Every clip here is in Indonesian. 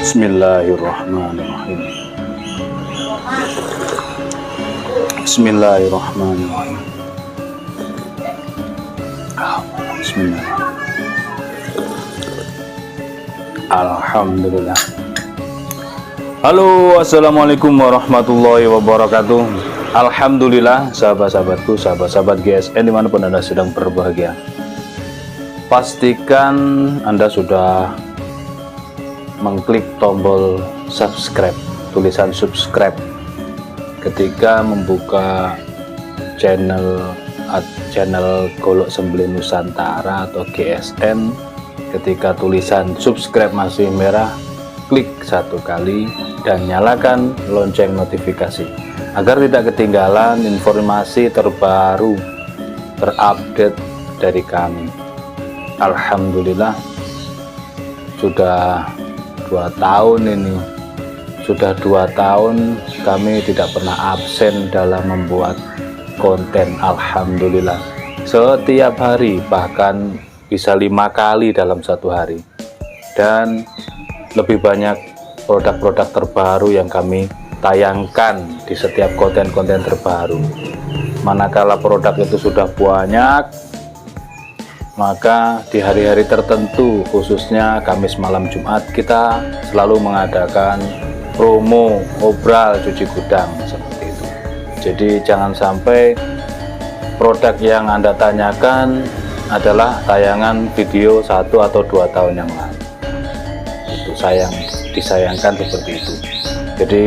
Bismillahirrahmanirrahim. Bismillahirrahmanirrahim. Bismillah. Alhamdulillah. Halo, assalamualaikum warahmatullahi wabarakatuh. Alhamdulillah, sahabat-sahabatku, sahabat-sahabat GSN dimanapun Anda sedang berbahagia. Pastikan Anda sudah mengklik tombol subscribe, tulisan subscribe ketika membuka channel Golok Sembelih Nusantara atau GSN. Ketika tulisan subscribe masih merah, klik satu kali dan nyalakan lonceng notifikasi agar tidak ketinggalan informasi terbaru terupdate dari kami. Alhamdulillah, sudah 2 tahun ini, sudah 2 tahun kami tidak pernah absen dalam membuat konten. Alhamdulillah, setiap hari, bahkan bisa 5 kali dalam satu hari, dan lebih banyak produk-produk terbaru yang kami tayangkan di setiap konten-konten terbaru. Manakala produk itu sudah banyak, maka di hari-hari tertentu, khususnya Kamis malam Jumat, kita selalu mengadakan promo obral cuci gudang seperti itu. Jadi jangan sampai produk yang Anda tanyakan adalah tayangan video 1 atau 2 tahun yang lalu. Itu disayangkan seperti itu. Jadi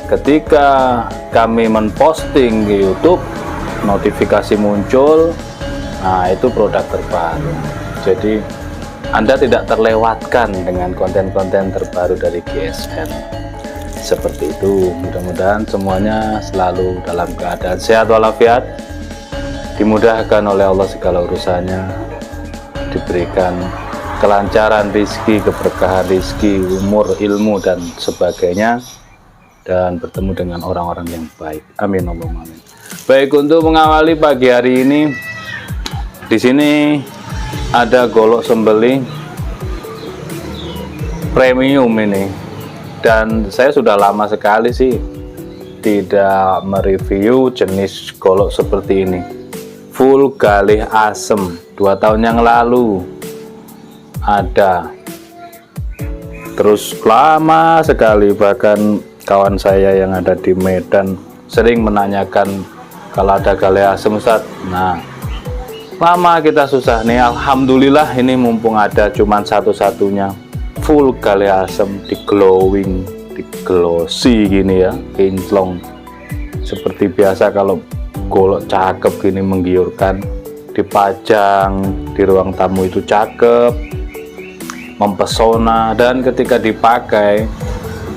ketika kami memposting di YouTube, notifikasi muncul. Nah, itu produk terbaru. Jadi Anda tidak terlewatkan dengan konten-konten terbaru dari GSN. Seperti itu. Mudah-mudahan semuanya selalu dalam keadaan sehat walafiat, dimudahkan oleh Allah segala urusannya, diberikan kelancaran rizki, keberkahan rizki, umur, ilmu dan sebagainya, dan bertemu dengan orang-orang yang baik. Amin Allahumma amin. Baik, untuk mengawali pagi hari ini, di sini ada golok sembelih premium ini, dan saya sudah lama sekali sih tidak mereview jenis golok seperti ini. Full galih asem 2 tahun yang lalu ada, terus lama sekali, bahkan kawan saya yang ada di Medan sering menanyakan kalau ada galih asem Ustaz. Nah, lama kita susah nih, alhamdulillah ini mumpung ada, cuman satu-satunya full galih asem, di glowing, di glossy gini ya, kinclong seperti biasa. Kalau golok cakep gini, menggiurkan, dipajang di ruang tamu itu cakep, mempesona, dan ketika dipakai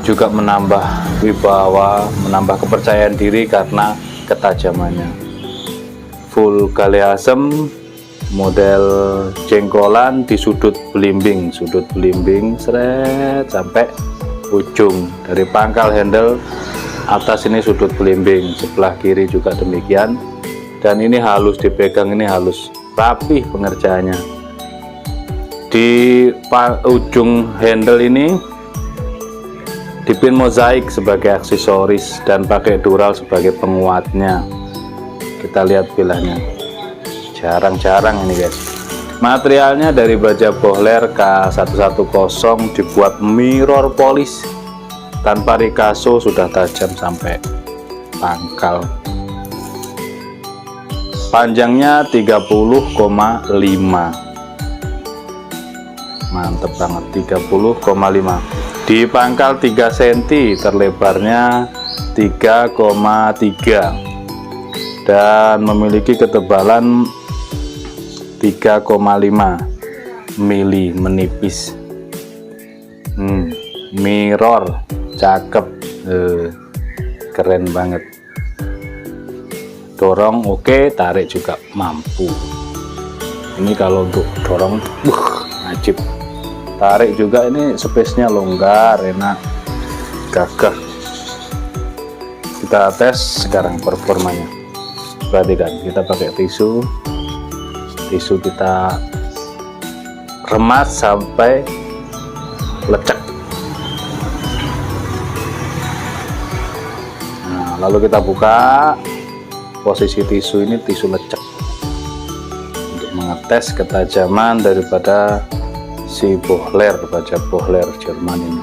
juga menambah wibawa, menambah kepercayaan diri karena ketajamannya. Full galih asem, model jengkolan di sudut belimbing, seret sampai ujung, dari pangkal handle atas ini sudut belimbing, sebelah kiri juga demikian. Dan ini halus dipegang, ini halus, rapi pengerjaannya. Di ujung handle ini dipin mozaik sebagai aksesoris dan pakai dural sebagai penguatnya. Kita lihat bilahnya, jarang-jarang ini guys. Materialnya dari baja Bohler K110, dibuat mirror polish tanpa Ricasso, sudah tajam sampai pangkal. Panjangnya 30,5, mantep banget, 30,5. Di pangkal 3 cm, terlebarnya 3,3, dan memiliki ketebalan 3,5 mili, menipis. Mirror cakep, keren banget. Dorong oke, tarik juga mampu. Ini kalau untuk dorong ajib, tarik juga ini space-nya longgar, enak, gagah. Kita tes sekarang performanya. Perhatikan, kita pakai tisu kita remas sampai lecek. Nah, lalu kita buka posisi tisu ini, tisu lecek, untuk mengetes ketajaman daripada si Bohler, baja Bohler Jerman ini.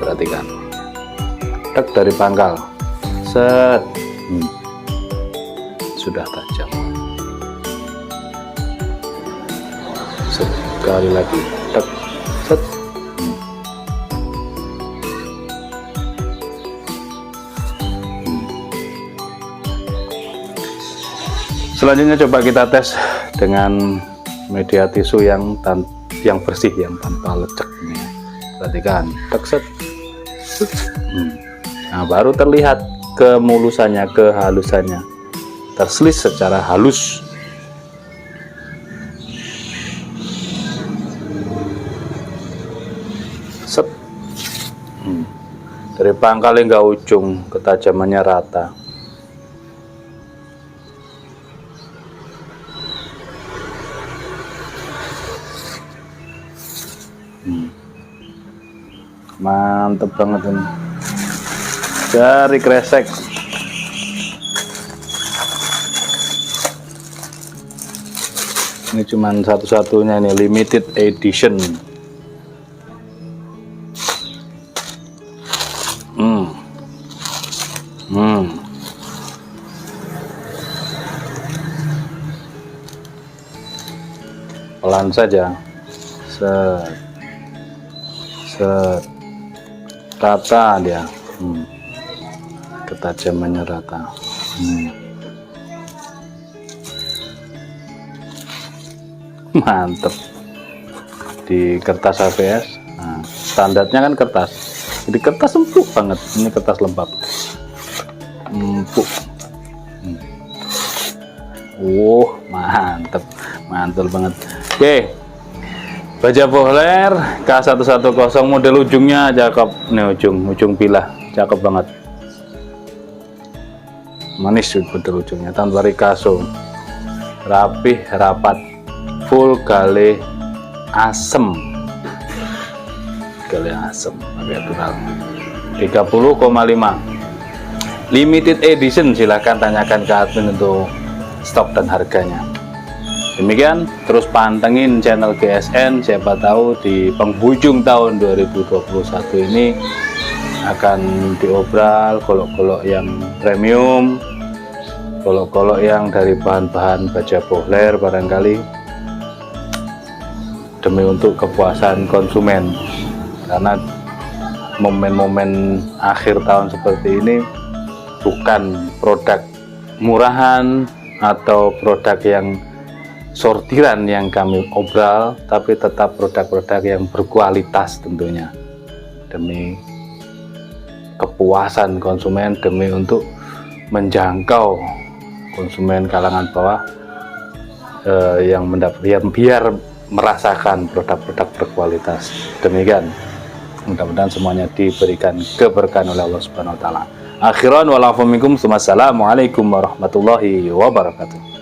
Perhatikan, tek dari pangkal, set, sudah tajam. Sekali lagi, tek, set. Selanjutnya coba kita tes dengan media tisu yang bersih, yang tanpa lecek ini. Perhatikan, tek, set. Nah, baru terlihat kemulusannya, kehalusannya, terselis secara halus. Set. Dari pangkal hingga ujung ketajamannya rata. Mantep banget ini, dari kresek. Ini cuman satu-satunya, ini limited edition. Pelan saja, set, rata dia, ketajamannya rata. Mantep. Di kertas ABS, nah, standarnya kan kertas, jadi kertas empuk banget. Ini kertas lembab, empuk. Mantep, mantul banget. Oke, baja Bohler K110, model ujungnya cakep. Nih ujung bilah cakep banget, manis betul ujungnya, tanpa Ricasso, rapih, rapat, full galih asem. kalau yang asam pakai natural 30,5 limited edition. Silahkan tanyakan ke admin untuk stok dan harganya. Demikian, terus pantengin channel GSN, siapa tahu di penghujung tahun 2021 ini akan diobral golok-golok yang premium, golok-golok yang dari bahan-bahan baja bohler barangkali, demi untuk kepuasan konsumen. Karena momen-momen akhir tahun seperti ini bukan produk murahan atau produk yang sortiran yang kami obral, tapi tetap produk-produk yang berkualitas tentunya, demi kepuasan konsumen, demi untuk menjangkau konsumen kalangan bawah yang biar merasakan produk-produk berkualitas. Demikian, mudah-mudahan semuanya diberikan keberkahan oleh Allah Subhanahu wa taala. Akhiran walafumikum, assalamualaikum warahmatullahi wabarakatuh.